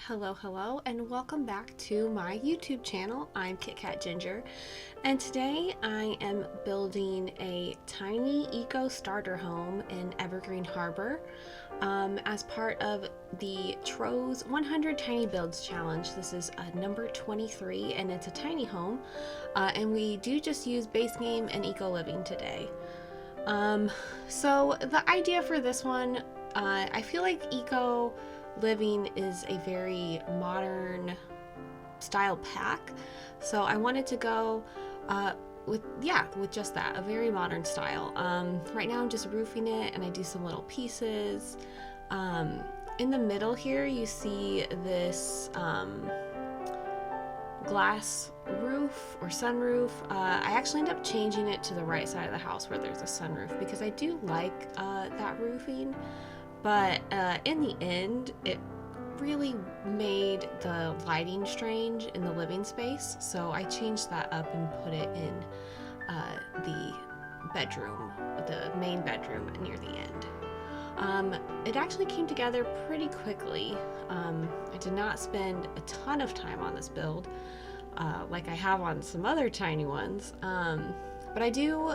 Hello, and welcome back to my YouTube channel. I'm Kit Kat Ginger, and today I am building a tiny eco starter home in Evergreen Harbor as part of the Tro's 100 Tiny Builds Challenge. This is number 23, and it's a tiny home, and we do just use base game and eco living today. So the idea for this one, I feel like eco living is a very modern style pack, so I wanted to go with just that, a very modern style. Right now I'm just roofing it, and I do some little pieces. In the middle here you see this glass roof or sunroof. I actually end up changing it to the right side of the house where there's a sunroof because I do like that roofing. But in the end, it really made the lighting strange in the living space, so I changed that up and put it in the bedroom, the main bedroom near the end. It actually came together pretty quickly. I did not spend a ton of time on this build like I have on some other tiny ones, but I do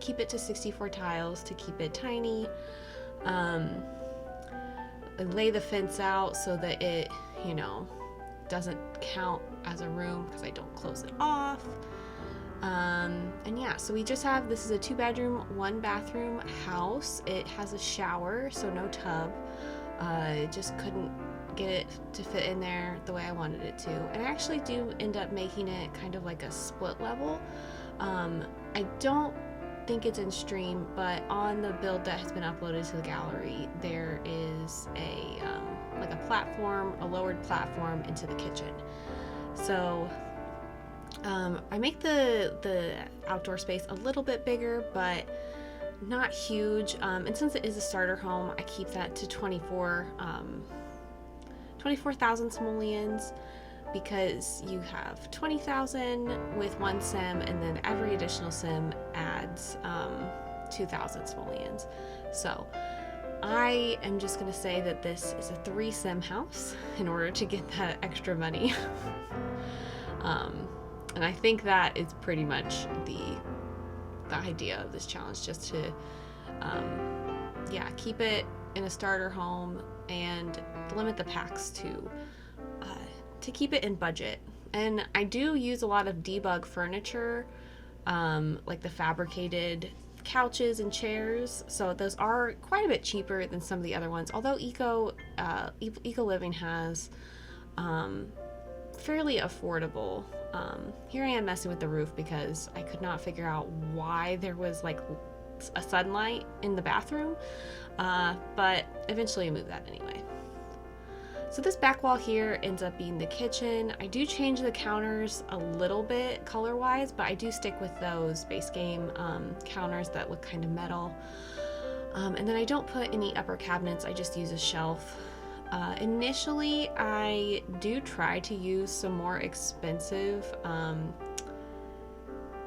keep it to 64 tiles to keep it tiny. I lay the fence out so that it, doesn't count as a room because I don't close it off. And yeah, so we just have, this is a 2-bedroom, 1-bathroom house. It has a shower, so no tub. Just couldn't get it to fit in there the way I wanted it to. And I actually do end up making it kind of like a split level. I don't think it's in stream, but on the build that has been uploaded to the gallery, there is a like a platform, a lowered platform into the kitchen. So I make the outdoor space a little bit bigger, but not huge. And since it is a starter home, I keep that to 24,000 simoleons, because you have 20,000 with one sim, and then every additional sim adds 2,000 simoleons. So I am just going to say that this is a 3-sim house in order to get that extra money. And I think that is pretty much the idea of this challenge, just to keep it in a starter home and limit the packs to keep it in budget. And I do use a lot of debug furniture, like the fabricated couches and chairs, so those are quite a bit cheaper than some of the other ones, although eco living has fairly affordable. Here I am messing with the roof because I could not figure out why there was like a sunlight in the bathroom, but eventually I moved that anyway. So this back wall here ends up being the kitchen. I do change the counters a little bit color-wise, but I do stick with those base game counters that look kind of metal. And then I don't put any upper cabinets, I just use a shelf. Initially, I do try to use some more expensive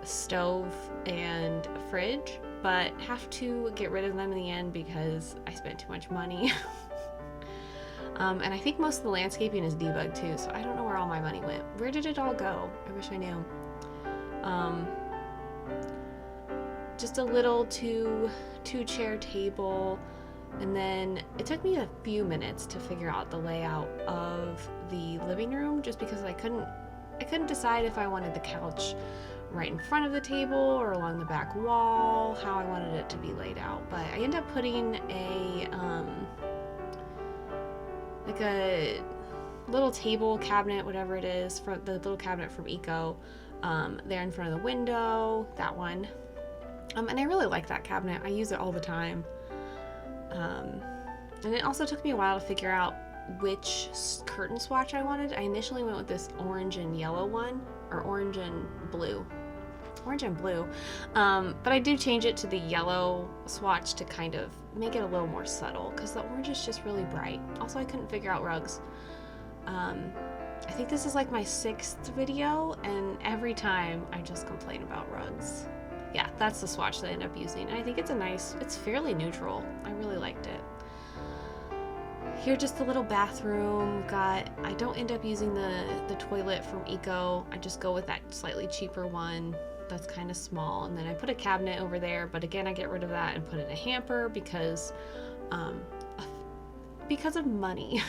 stove and fridge, but have to get rid of them in the end because I spent too much money. And I think most of the landscaping is debugged too, so I don't know where all my money went. Where did it all go? I wish I knew. Just a little two-chair table, and then it took me a few minutes to figure out the layout of the living room, just because I couldn't decide if I wanted the couch right in front of the table or along the back wall, how I wanted it to be laid out. But I ended up putting a like a little table cabinet, whatever it is, for the little cabinet from Eco, there in front of the window, that one. And I really like that cabinet. I use it all the time. And it also took me a while to figure out which curtain swatch I wanted. I initially went with this orange and yellow one, or orange and blue. But I did change it to the yellow swatch to kind of make it a little more subtle, because the orange is just really bright. Also, I couldn't figure out rugs. I think this is like my 6th video, and every time I just complain about rugs. Yeah, that's the swatch that I end up using, and I think it's fairly neutral. I really liked it. Here's just the little bathroom. I don't end up using the toilet from Eco. I just go with that slightly cheaper one that's kind of small. And then I put a cabinet over there, but again, I get rid of that and put it in a hamper because of money.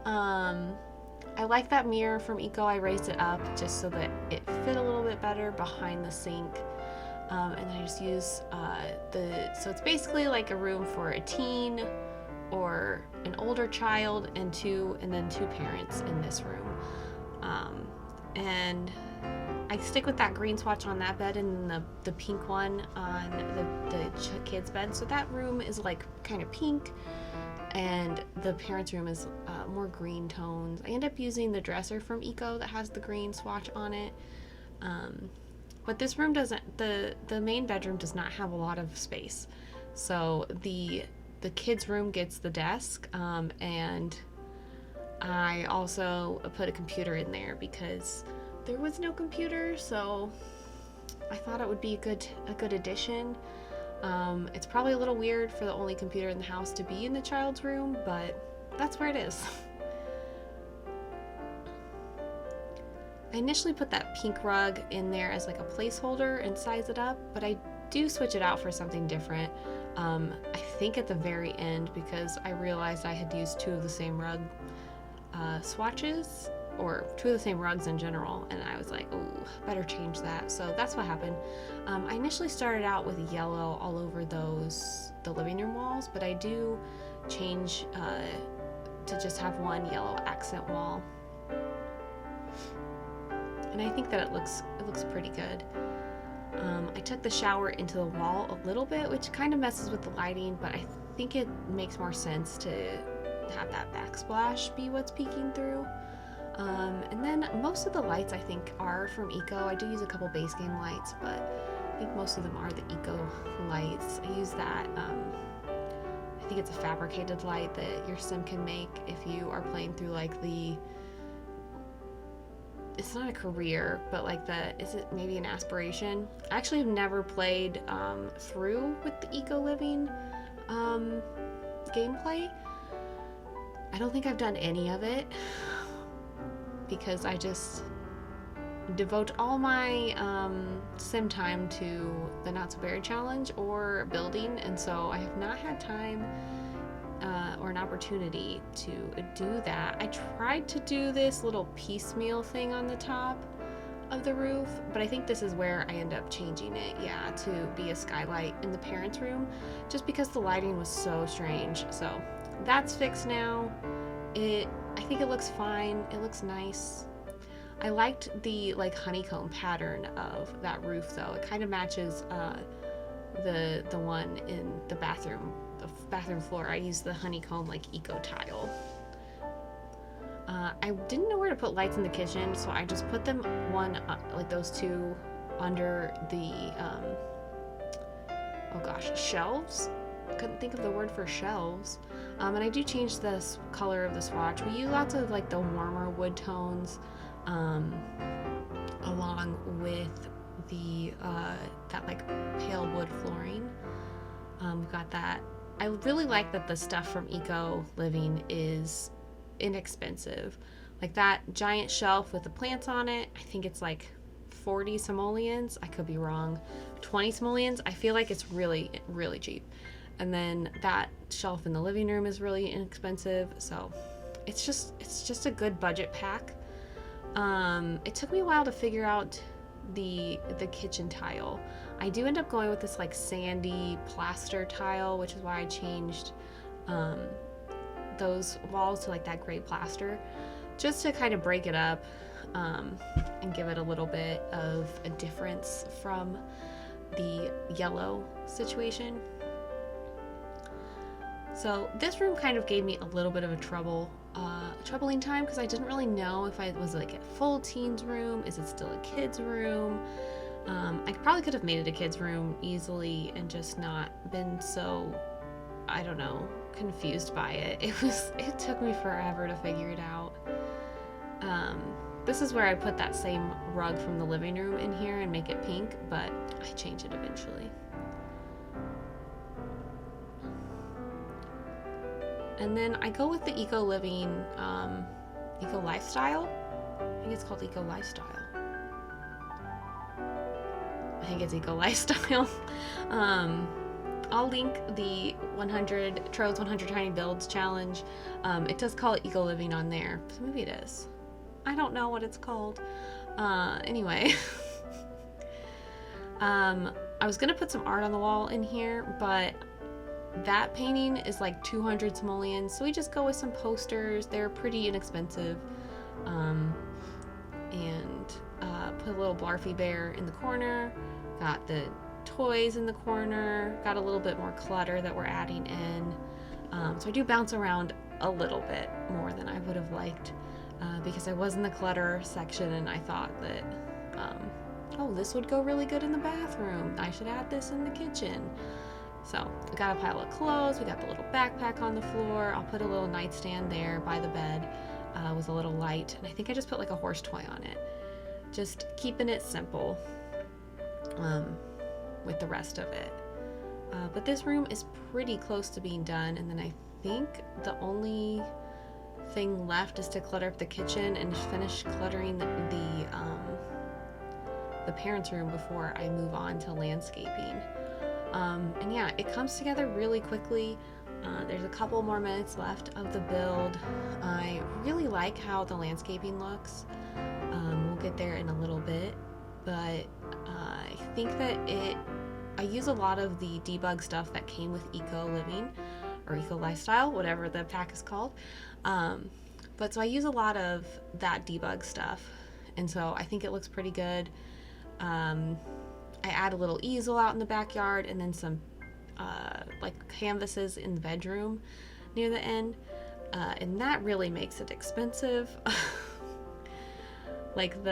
I like that mirror from Eco. I raised it up just so that it fit a little bit better behind the sink. And then I just use so it's basically like a room for a teen or an older child and then two parents in this room. And I stick with that green swatch on that bed and then the pink one on the kids' bed. So that room is like kind of pink, and the parents' room is more green tones. I end up using the dresser from Eco that has the green swatch on it. But this room doesn't, the main bedroom does not have a lot of space. So the kids' room gets the desk, and I also put a computer in there because there was no computer, so I thought it would be a good addition. It's probably a little weird for the only computer in the house to be in the child's room, but that's where it is. I initially put that pink rug in there as like a placeholder and size it up, but I do switch it out for something different. I think at the very end, because I realized I had used two of the same rug swatches, or two of the same rugs in general, and I was like, oh, better change that. So that's what happened. I initially started out with yellow all over the living room walls, but I do change to just have one yellow accent wall. And I think that it looks pretty good. I took the shower into the wall a little bit, which kind of messes with the lighting, but I think it makes more sense to have that backsplash be what's peeking through. And then most of the lights I think are from Eco. I do use a couple base game lights, but I think most of them are the Eco lights. I use that. I think it's a fabricated light that your sim can make if you are playing through like it's not a career, but like is it maybe an aspiration? I actually have never played through with the Eco Living gameplay. I don't think I've done any of it because I just devote all my sim time to the Not So Berry Challenge or building, and so I have not had time or an opportunity to do that. I tried to do this little piecemeal thing on the top of the roof, but I think this is where I end up changing it, to be a skylight in the parents' room, just because the lighting was so strange. So that's fixed now. I think it looks fine. It looks nice. I liked the like honeycomb pattern of that roof though. It kind of matches the one in the bathroom floor. I used the honeycomb like eco tile. I didn't know where to put lights in the kitchen, so I just put them like those two under the shelves. Couldn't think of the word for shelves. And I do change the color of the swatch. We use lots of like the warmer wood tones along with the that like pale wood flooring. We've got that. I really like that the stuff from Eco Living is inexpensive. Like that giant shelf with the plants on it, I think it's like 40 simoleons. I could be wrong. 20 simoleons. I feel like it's really, really cheap. And then that shelf in the living room is really inexpensive. So it's just a good budget pack. It took me a while to figure out the kitchen tile. I do end up going with this like sandy plaster tile, which is why I changed those walls to like that gray plaster, just to kind of break it up and give it a little bit of a difference from the yellow situation. So this room kind of gave me a little bit of a troubling time because I didn't really know if I was like a full teens room. Is it still a kids room? I probably could have made it a kids room easily and just not been so, I don't know, confused by it. It took me forever to figure it out. This is where I put that same rug from the living room in here and make it pink, but I change it eventually. And then I go with the eco living, eco lifestyle. I think it's called eco lifestyle. I think it's eco lifestyle. I'll link the 100 Tiny Builds challenge. It does call it eco living on there, so maybe it is. I don't know what it's called. Anyway, I was gonna put some art on the wall in here, but that painting is like 200 simoleons, so we just go with some posters. They're pretty inexpensive. And put a little Blarfy bear in the corner. Got the toys in the corner. Got a little bit more clutter that we're adding in. So I do bounce around a little bit more than I would have liked, because I was in the clutter section and I thought that, oh, this would go really good in the bathroom. I should add this in the kitchen. So we got a pile of clothes. We got the little backpack on the floor. I'll put a little nightstand there by the bed with a little light. And I think I just put like a horse toy on it. Just keeping it simple with the rest of it. But this room is pretty close to being done. And then I think the only thing left is to clutter up the kitchen and finish cluttering the parents' room before I move on to landscaping. And yeah, it comes together really quickly. There's a couple more minutes left of the build. I really like how the landscaping looks. We'll get there in a little bit, but I think that I use a lot of the debug stuff that came with Eco Living or Eco Lifestyle, whatever the pack is called. But so I use a lot of that debug stuff, and so I think it looks pretty good. I add a little easel out in the backyard and then some like canvases in the bedroom near the end, and that really makes it expensive. Like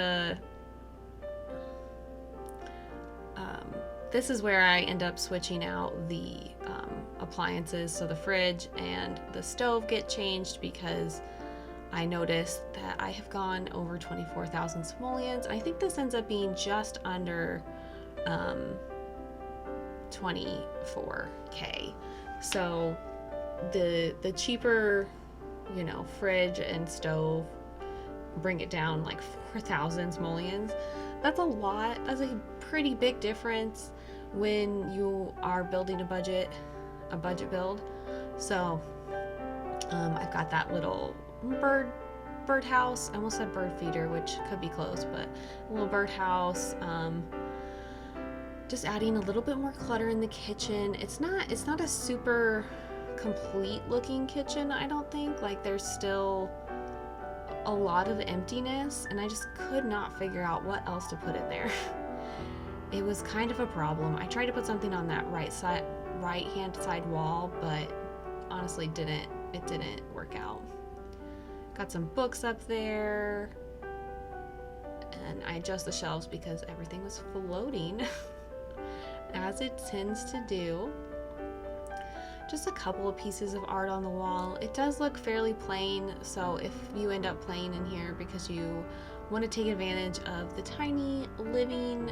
this is where I end up switching out the appliances, so the fridge and the stove get changed because I noticed that I have gone over 24,000 simoleons. I think this ends up being just under 24K. So the cheaper, fridge and stove bring it down like 4,000 simoleons. That's a lot. That's a pretty big difference when you are building a budget build. So I've got that little birdhouse. I almost said bird feeder, which could be close, but a little birdhouse. Just adding a little bit more clutter in the kitchen. It's not a super complete looking kitchen, I don't think. Like, there's still a lot of emptiness, and I just could not figure out what else to put in there. It was kind of a problem. I tried to put something on that right hand side wall, but honestly it didn't work out. Got some books up there, and I adjust the shelves because everything was floating as it tends to do. Just a couple of pieces of art on the wall. It does look fairly plain, so if you end up playing in here because you want to take advantage of the tiny living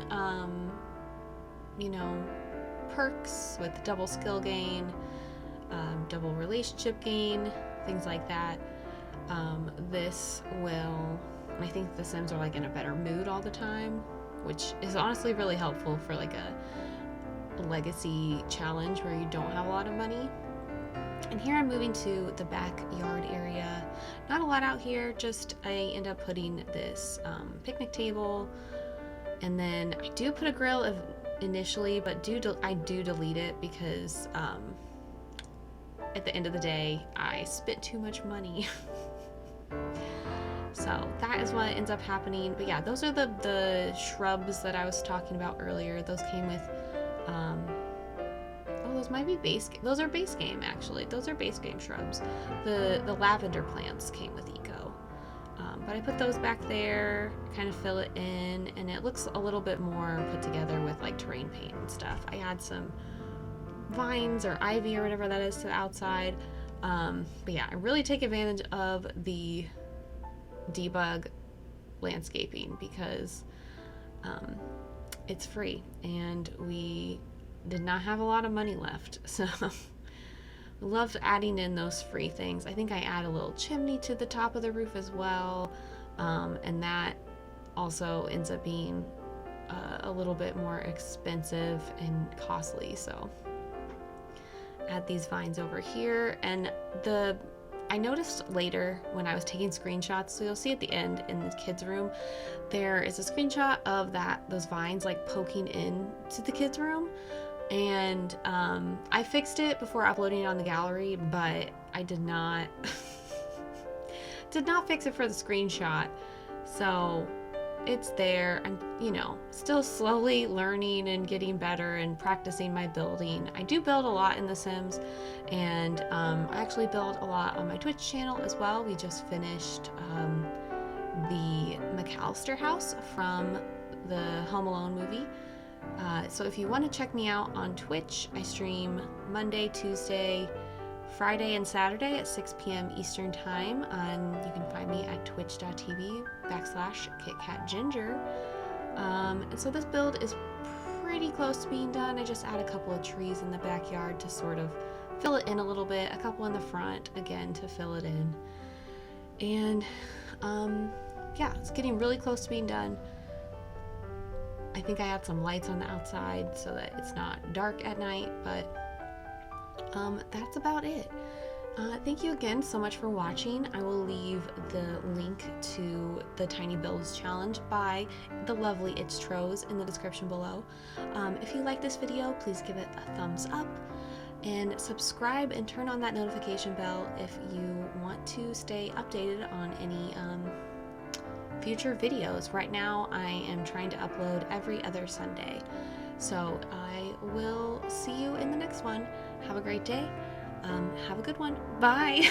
perks with double skill gain, double relationship gain, things like that, this will, I think the Sims are like in a better mood all the time, which is honestly really helpful for like a legacy challenge where you don't have a lot of money. And here I'm moving to the backyard area. Not a lot out here, just I end up putting this picnic table, and then I do put a grill initially, but I do delete it because at the end of the day I spent too much money. So that is what ends up happening. But yeah, those are the shrubs that I was talking about earlier. Those came with those might be base game. Those are base game, actually. Those are base game shrubs. The lavender plants came with Eco. But I put those back there, kind of fill it in, and it looks a little bit more put together with like terrain paint and stuff. I add some vines or ivy or whatever that is to the outside. But yeah, I really take advantage of the debug landscaping because it's free, and we did not have a lot of money left, so Loved adding in those free things. I think I add a little chimney to the top of the roof as well, and that also ends up being a little bit more expensive and costly. So add these vines over here, and I noticed later when I was taking screenshots, so you'll see at the end in the kids' room, there is a screenshot of those vines like poking in to the kids' room. And I fixed it before uploading it on the gallery, but I did not fix it for the screenshot. So it's there. I'm, still slowly learning and getting better and practicing my building. I do build a lot in The Sims, and I actually build a lot on my Twitch channel as well. We just finished the McAllister house from the Home Alone movie. So if you want to check me out on Twitch, I stream Monday, Tuesday, Friday, and Saturday at 6 p.m. Eastern Time. You can find me at twitch.tv/KitKatGinger. And so this build is pretty close to being done. I just add a couple of trees in the backyard to sort of fill it in a little bit, a couple in the front, again, to fill it in. And yeah, it's getting really close to being done. I think I add some lights on the outside so that it's not dark at night, but that's about it. Thank you again so much for watching. I will leave the link to the Tiny Builds Challenge by the lovely It's Troz in the description below. If you like this video, please give it a thumbs up and subscribe and turn on that notification bell if you want to stay updated on any future videos. Right now I am trying to upload every other Sunday, so I will see you in the next one. Have a great day. Have a good one. Bye.